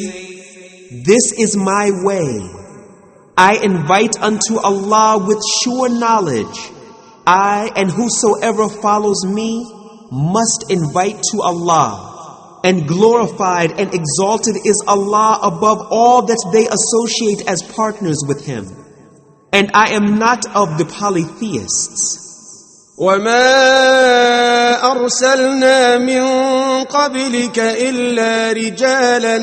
S3: this is my way. I invite unto Allah with sure knowledge. I and whosoever follows me must invite to Allah. And glorified and exalted is Allah above all that they associate as partners with Him. And I am not of the polytheists.
S2: وما أرسلنا من قبلك إلا رجالا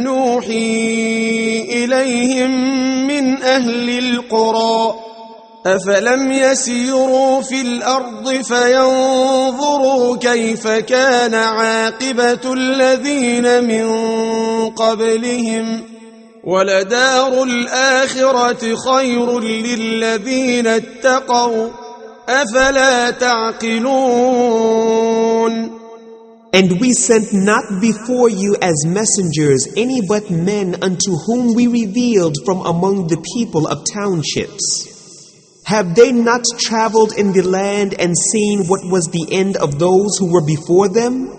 S2: نوحي إليهم من أهل القرى أفلم يسيروا في الأرض فينظروا كيف كان عاقبة الذين من قبلهم ولدار الآخرة خير للذين اتقوا أفلا تعقلون.
S3: And we sent not before you as messengers any but men unto whom we revealed from among the people of townships. Have they not traveled in the land and seen what was the end of those who were before them?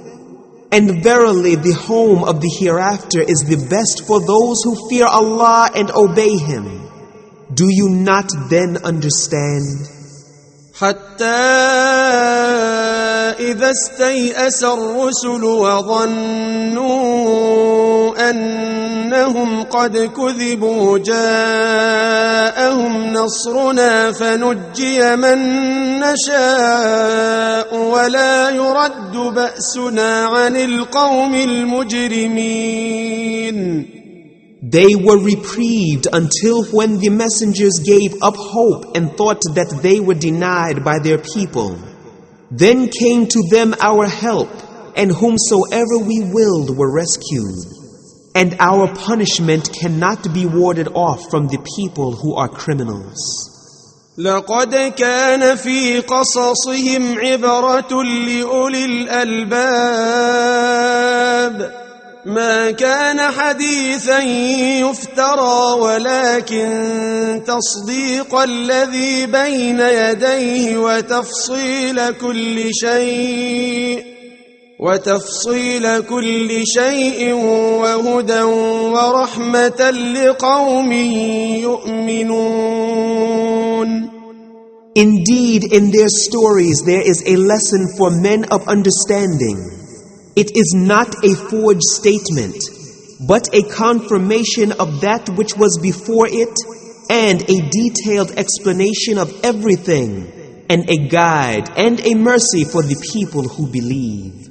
S3: And verily the home of the hereafter is the best for those who fear Allah and obey Him. Do you not then understand?
S2: حتى إذا استيأس الرسل وظنوا أنهم قد كذبوا جاءهم نصرنا فنجي من نشاء ولا يرد بأسنا عن القوم المجرمين.
S3: They were reprieved until when the messengers gave up hope and thought that they were denied by their people. Then came to them our help, and whomsoever we willed were rescued. And our punishment cannot be warded off from the people who are criminals.
S2: لقد كان في قصصهم عبرة لأولي الألباب ما كان حديثا يفترى ولكن تصديق الذي بين يديه وتفصيل كل شيء وهدى ورحمة لقوم يؤمنون.
S3: Indeed, in their stories there is a lesson for men of understanding. It is not a forged statement, but a confirmation of that which was before it, and a detailed explanation of everything, and a guide and a mercy for the people who believe.